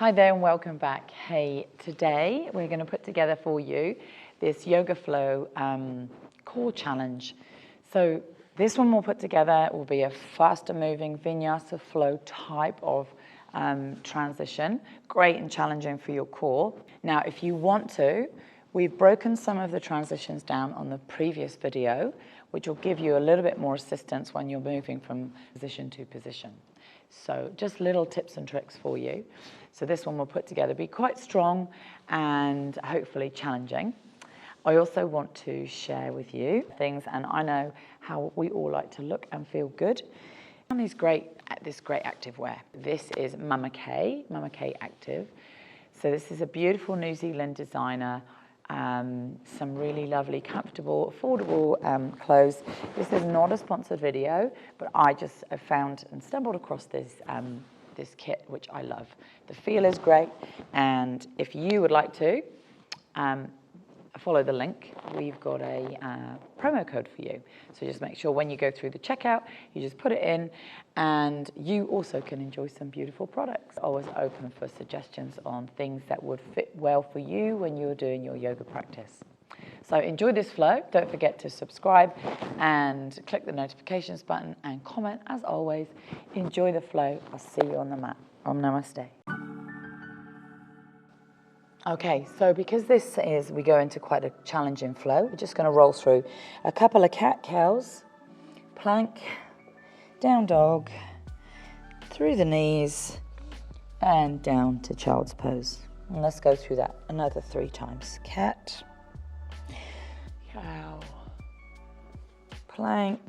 Hi there and welcome back. Hey, today we're going to put together for you this Yoga Flow core challenge. So this one we'll put together will be a faster moving vinyasa flow type of transition. Great and challenging for your core. Now, if you want to, we've broken some of the transitions down on the previous video, which will give you a little bit more assistance when you're moving from position to position. So just little tips and tricks for you. So this one we'll put together, be quite strong and hopefully challenging. I also want to share with you things, and I know how we all like to look and feel good. And this great active wear. This is Mama K Active. So this is a beautiful New Zealand designer. Some really lovely, comfortable, affordable clothes. This is not a sponsored video, but I just found and stumbled across this kit, which I love. The feel is great, and if you would like to follow the link, we've got a promo code for you. So just make sure when you go through the checkout, you just put it in, and you also can enjoy some beautiful products. Always open for suggestions on things that would fit well for you when you're doing your yoga practice. So enjoy this flow. Don't forget to subscribe and click the notifications button and comment. As always, enjoy the flow. I'll see you on the mat. Om Namaste. Okay, so because we go into quite a challenging flow, we're just going to roll through a couple of cat-cows, plank, down dog, through the knees, and down to child's pose. And let's go through that another 3 times. Cat, cow, plank,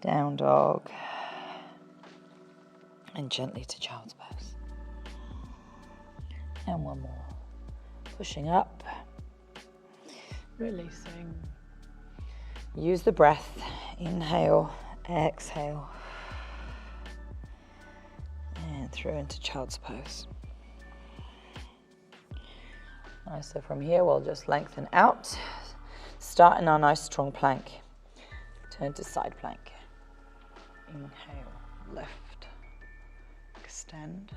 down dog, and gently to child's pose. And one more. Pushing up, releasing. Use the breath. Inhale, exhale. And through into child's pose. Right, so from here, we'll just lengthen out. Start in our nice strong plank. Turn to side plank. Inhale, lift, extend.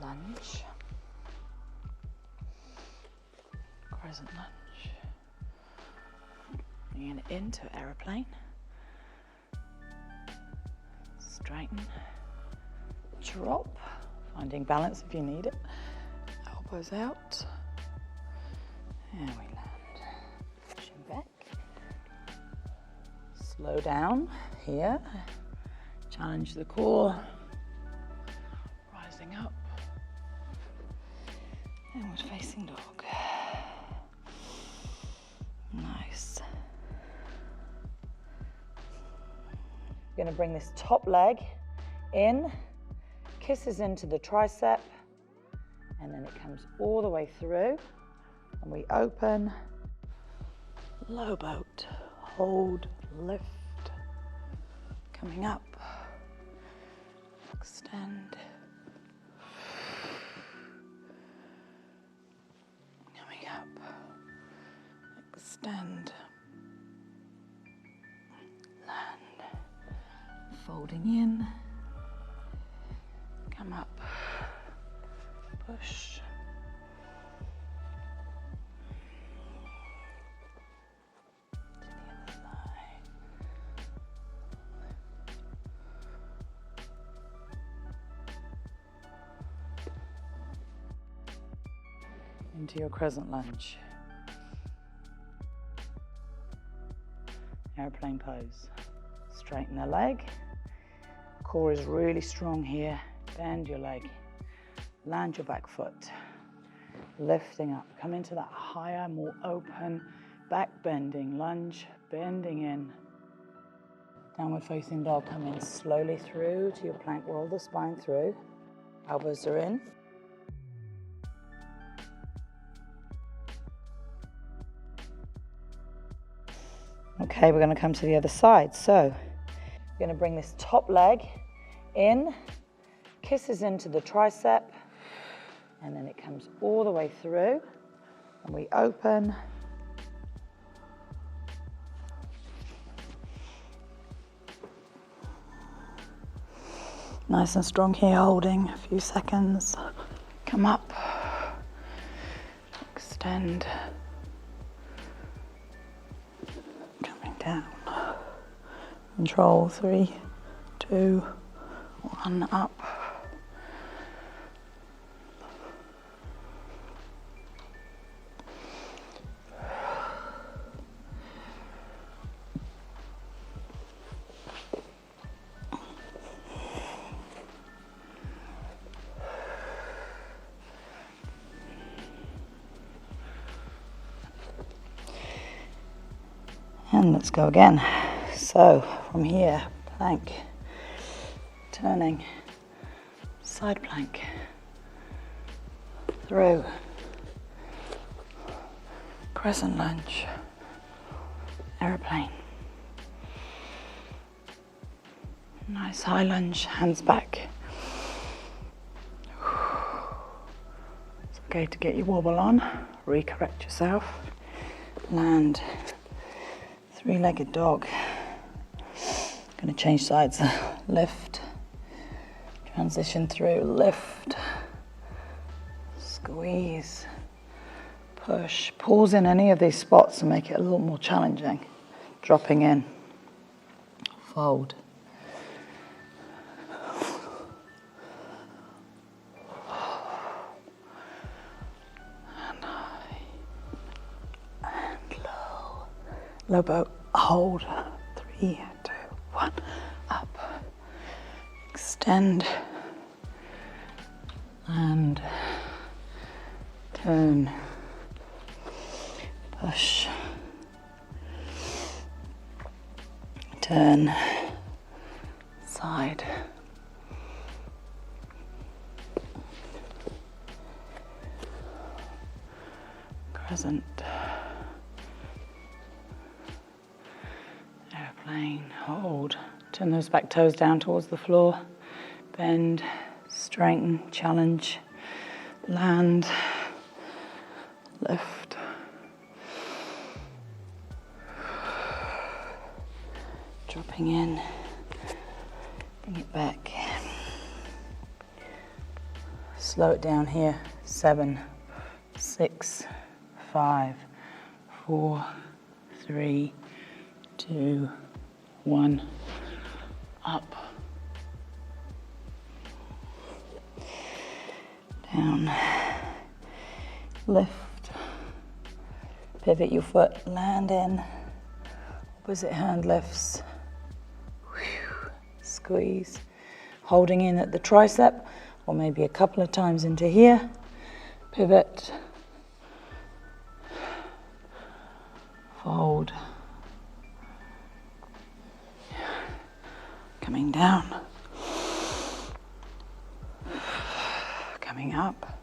Lunge, crescent lunge, and into aeroplane, straighten, drop, finding balance if you need it, elbows out, and we land, pushing back, slow down here, challenge the core, rising up, downward facing dog. Nice. You're going to bring this top leg in, kisses into the tricep, and then it comes all the way through, and we open, low boat, hold, lift, coming up, extend, extend, land, folding in, come up, push, to the other side, into your crescent lunge. Airplane pose. Straighten the leg. Core is really strong here. Bend your leg. Land your back foot. Lifting up. Come into that higher, more open, back bending lunge. Bending in. Downward facing dog. Come in slowly through to your plank. Roll the spine through. Elbows are in. Okay, we're going to come to the other side. So, you're going to bring this top leg in, kisses into the tricep, and then it comes all the way through, and we open, Nice and strong here, holding a few seconds. Come up, extend, coming down. Control, 3, 2, 1, up. And let's go again. So from here, plank, turning, side plank, through, crescent lunge, aeroplane. Nice high lunge, hands back. It's okay to get your wobble on, recorrect yourself, land. Three-legged dog. Going to change sides. Lift. Transition through. Lift. Squeeze. Push. Pause in any of these spots and make it a little more challenging. Dropping in. Fold. And high. And low. Low boat. Hold. 3, 2, 1. Up. Extend. And turn. Push. Turn. Side. Crescent. Airplane. Hold. Turn those back toes down towards the floor. Bend. Straighten. Challenge. Land. Lift. Dropping in. Bring it back. Slow it down here. 7, 6, 5, 4, 3, 2, 1. Up. Down. Lift. Pivot your foot. Land in. Opposite hand lifts. Whew. Squeeze. Holding in at the tricep, or maybe a couple of times into here. Pivot. Fold. Coming down. Coming up.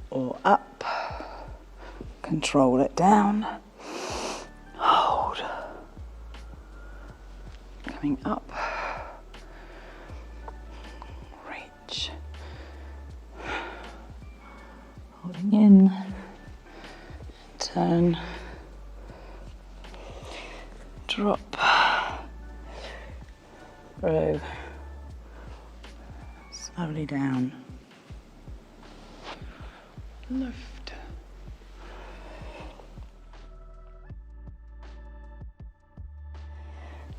Or up. Control it down. Hold. Coming up. Reach. Holding in. Turn. Drop. Through. Slowly down. Lift.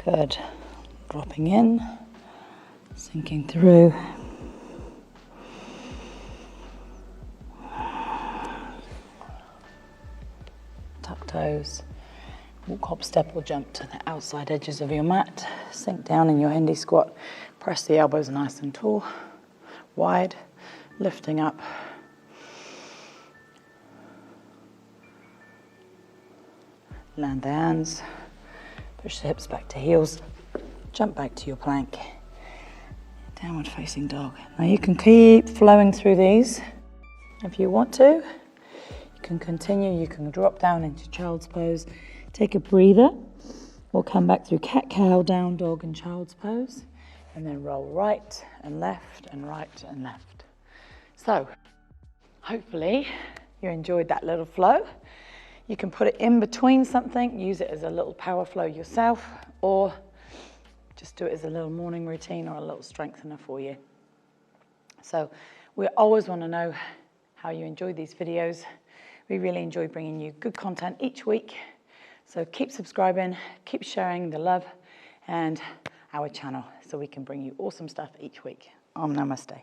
Good. Dropping in, sinking through. Tuck toes. Walk, hop, step, or jump to the outside edges of your mat. Sink down in your Hindi squat. Press the elbows nice and tall, wide, lifting up. Land the hands. Push the hips back to heels. Jump back to your plank. Downward facing dog. Now you can keep flowing through these if you want to. You can continue. You can drop down into child's pose. Take a breather. We'll come back through cat-cow, down dog, and child's pose. And then roll right and left and right and left. So, hopefully you enjoyed that little flow. You can put it in between something, use it as a little power flow yourself, or just do it as a little morning routine or a little strengthener for you. So we always want to know how you enjoy these videos. We really enjoy bringing you good content each week. So keep subscribing, keep sharing the love and our channel so we can bring you awesome stuff each week. Om Namaste.